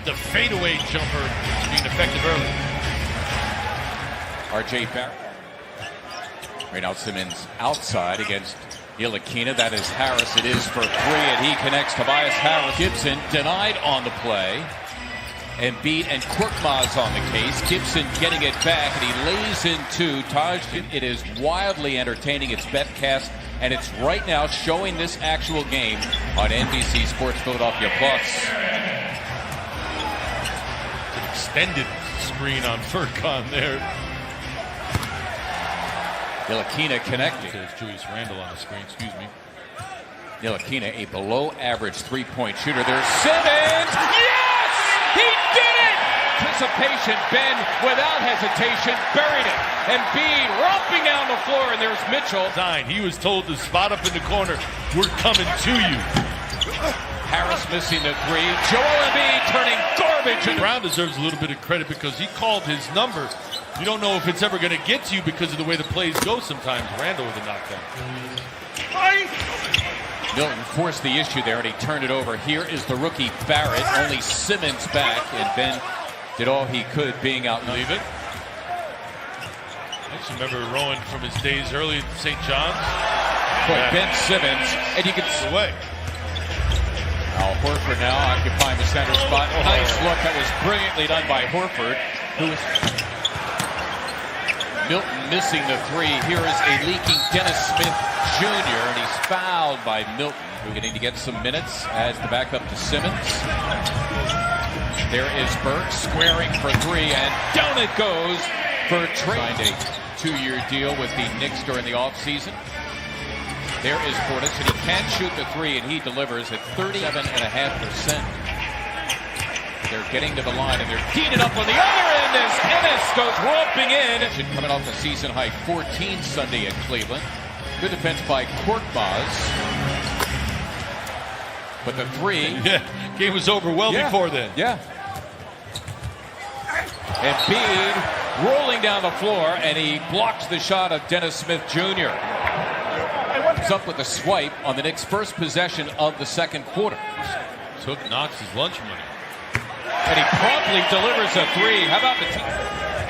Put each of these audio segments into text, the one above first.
the fadeaway jumper being effective early. R.J. Barrett. Right now Simmons outside against Ntilikina. That is Harris. It is for three, and he connects. Tobias Harris. Gibson denied on the play. Embiid and Korkmaz on the case. Gibson getting it back, and he lays in two. It is wildly entertaining. It's betcast, and it's right now showing this actual game on NBC Sports Philadelphia Plus. It's an extended screen on Furkan there. Ntilikina connecting. There's Julius Randle on the screen, excuse me. Ntilikina, a below-average three-point shooter. There's Simmons! Yes! He did it! Anticipation, Ben, without hesitation, buried it. Embiid romping down the floor, and there's Mitchell. He was told to spot up in the corner. We're coming to you. Harris missing the three. Joel Embiid turning garbage. Brown deserves a little bit of credit because he called his number. You don't know if it's ever going to get to you because of the way the plays go sometimes. Randle with a knockdown. Milton forced the issue there, and he turned it over. Here is the rookie Barrett. Only Simmons back, and Ben did all he could being out. Leave it. I just remember Rowan from his days early at St. John's. Yeah. Ben Simmons, and you can see away. Al Horford now occupying the center spot. Nice look. That was brilliantly done by Horford, who is Milton missing the three. Here is a leaking Dennis Smith Jr., and he's fouled by Milton, who's getting to get some minutes as the backup to Simmons. There is Burke squaring for three, and down it goes for Trey. Signed a 2-year deal with the Knicks during the offseason. There is Portis, and he can shoot the three, and he delivers at 37.5%. They're getting to the line, and they're teeing it up on the other end as Ennis goes romping in. Coming off a season-high 14 Sunday at Cleveland. Good defense by Korkmaz. But the three... Yeah, game was over before then. Yeah. Embiid rolling down the floor, and he blocks the shot of Dennis Smith Jr. He's up with a swipe on the Knicks' first possession of the second quarter. Took Knox's lunch money. And he promptly delivers a three. How about the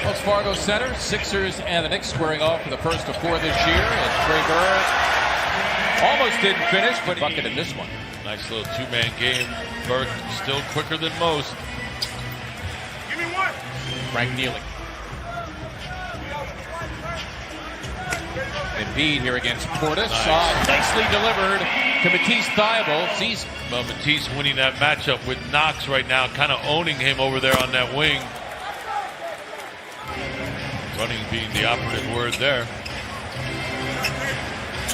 Wells Fargo Center? Sixers and the Knicks squaring off for the first of four this year. And Trey Burke almost didn't finish, but bucket in this one. Nice little two-man game. Burke still quicker than most. Give me one. Frank Neely. Embiid here against Portis. Nice. Nicely delivered to Matisse Thybulle. Well, Matisse winning that matchup with Knickss right now, kind of owning him over there on that wing. Running being the operative word there.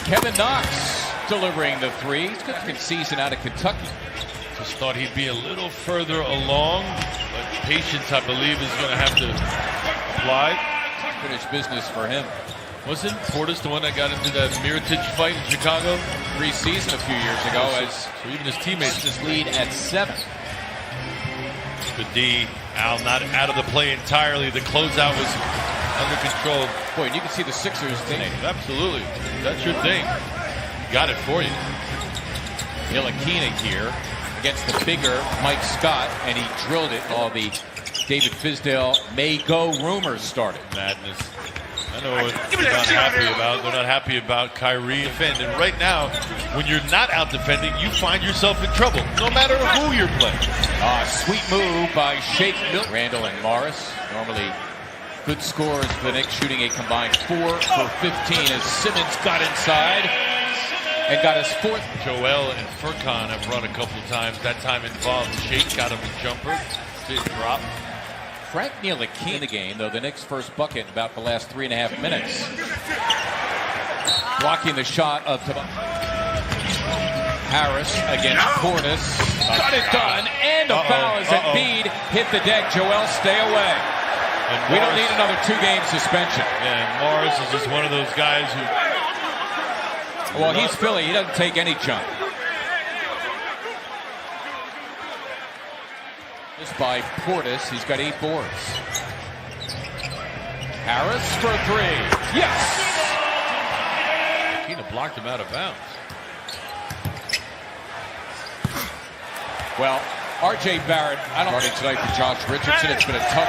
Kevin Knox delivering the three. He's got a good season out of Kentucky. Just thought he'd be a little further along, but patience, I believe, is going to have to apply. Finished business for him. Wasn't Portis the one that got into that Mirotic fight in Chicago? Preseason a few years ago, So even his teammates just lead at 7. The D, Al, not out of the play entirely. The closeout was under control. Boy, and you can see the Sixers thing. Absolutely. That's your thing. Got it for you. Ntilikina here against the bigger Mike Scott, and he drilled it. All the David Fizdale may go rumors started. Madness. I know what they're not happy about. They're not happy about Kyrie defending. Right now, when you're not out defending, you find yourself in trouble, no matter who you're playing. Sweet move by Shake Milton. Randle and Morris, normally good scores for the Knicks, shooting a combined 4 for 15 as Simmons got inside and got his fourth. Joel and Furkan have run a couple of times. That time involved Shake, got him a jumper. Didn't drop. Frank Ntilikina in the game, though the Knicks' first bucket in about the last 3.5 minutes. Blocking the shot of Harris against Portis. Got it done, and a foul as Embiid hit the deck. Joel, stay away. We don't need another 2-game suspension. Yeah, and Morris is just one of those guys who... Well, he's Philly. He doesn't take any chunk. By Portis, he's got 8 boards. Harris for 3. Yes! Tina blocked him out of bounds. Well, R.J. Barrett, I don't think tonight for Josh Richardson. It's been a tough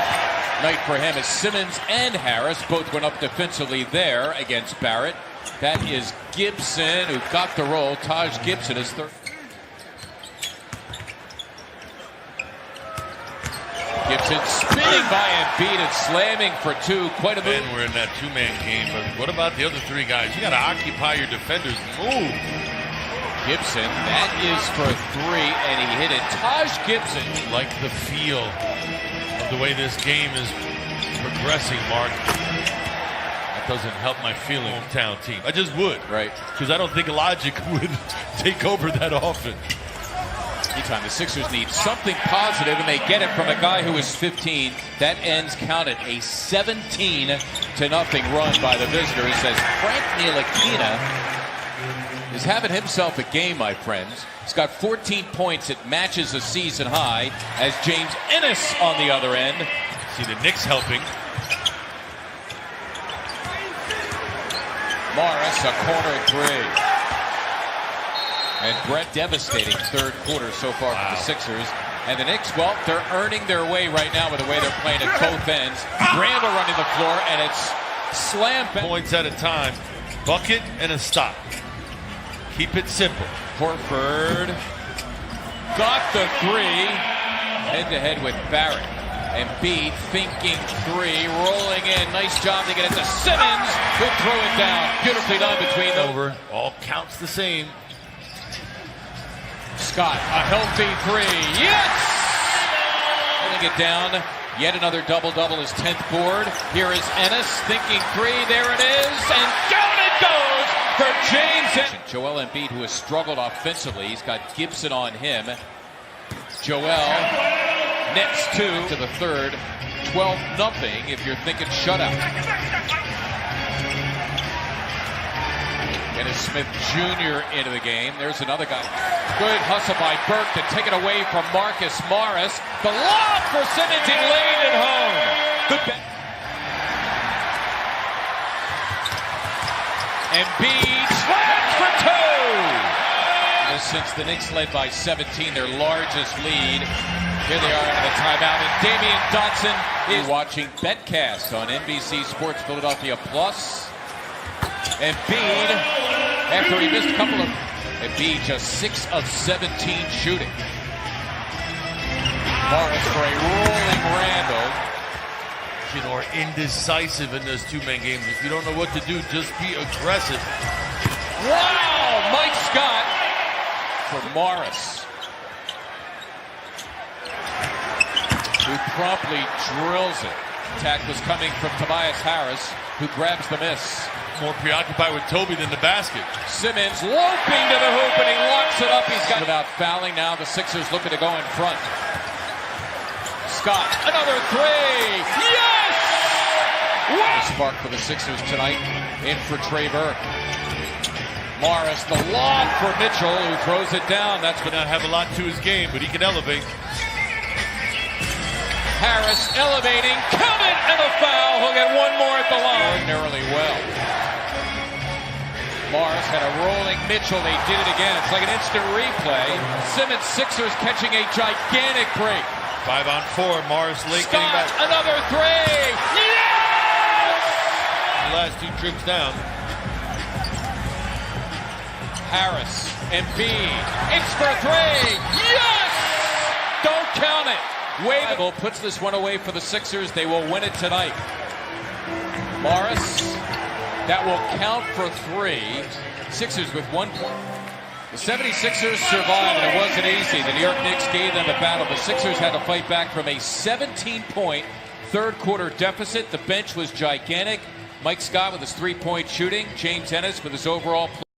night for him as Simmons and Harris both went up defensively there against Barrett. That is Gibson who got the roll. Taj Gibson is third. Gibson spinning by Embiid and slamming for two. Quite a move. And we're in that two-man game, but what about the other three guys? You got to occupy your defenders. Move. Gibson, that is for three, and he hit it. Taj Gibson. Like the feel of the way this game is progressing, Mark. That doesn't help my feeling. Hometown team. I just would. Right. Because I don't think logic would take over that offense. Anytime the Sixers need something positive, and they get it from a guy who is 15. That ends, count it, a 17-0 run by the visitors as Frank Ntilikina is having himself a game, my friends. He's got 14 points. It matches a season high as James Ennis on the other end. See the Knicks helping. Morris, a corner three. And Brett devastating third quarter so far for the Sixers. And the Knicks, well, they're earning their way right now with the way they're playing at both ends. Randall running the floor, and it's slam. Points at a time. Bucket and a stop. Keep it simple. Horford got the three. Head-to-head with Barrett. Embiid thinking three, rolling in. Nice job to get it to Simmons, who'll throw it down. Beautifully done between them. Over. All counts the same. Scott, a healthy three. Yes! Holding it down. Yet another double-double, his 10th board. Here is Ennis thinking three. There it is. And down it goes for James Ennis. Joel Embiid, who has struggled offensively. He's got Gibson on him. Joel nets two to the third. 12-0 if you're thinking shutout. Dennis Smith Jr. into the game. There's another guy. Good hustle by Burke to take it away from Marcus Morris. The lob for Simmons. He laid it home. Good. Embiid slams for two. Since the Knicks led by 17, their largest lead. Here they are out of the timeout. And Damian Dotson is watching Betcast on NBC Sports Philadelphia Plus. Embiid, after he missed a couple of... Embiid just 6 of 17 shooting. Morris for a rolling Randall. Or indecisive in those two-man games. If you don't know what to do, just be aggressive. Wow! Mike Scott for Morris, who promptly drills it. Attack was coming from Tobias Harris, who grabs the miss. More preoccupied with Toby than the basket. Simmons loping to the hoop, and he locks it up. He's got without fouling. Now the Sixers looking to go in front. Scott, another three. Yes! What? Spark for the Sixers tonight. In for Trey Burke. Morris, the lob for Mitchell, who throws it down. That's May not have a lot to his game, but he can elevate. Harris elevating, coming, and a foul. He'll get one more at the line. Ordinarily well. Morris had a rolling Mitchell. They did it again. It's like an instant replay. Simmons, Sixers catching a gigantic break. 5 on 4. Morris late getting Scott, back. another three. Yes! The last two trips down. Harris, Embiid, it's for three. Yes! Don't count it. Wade puts this one away for the Sixers. They will win it tonight. Morris, that will count for three. Sixers with 1 point. The 76ers survived, and it wasn't easy. The New York Knicks gave them a battle. The Sixers had to fight back from a 17-point third quarter deficit. The bench was gigantic. Mike Scott with his three-point shooting. James Ennis with his overall play.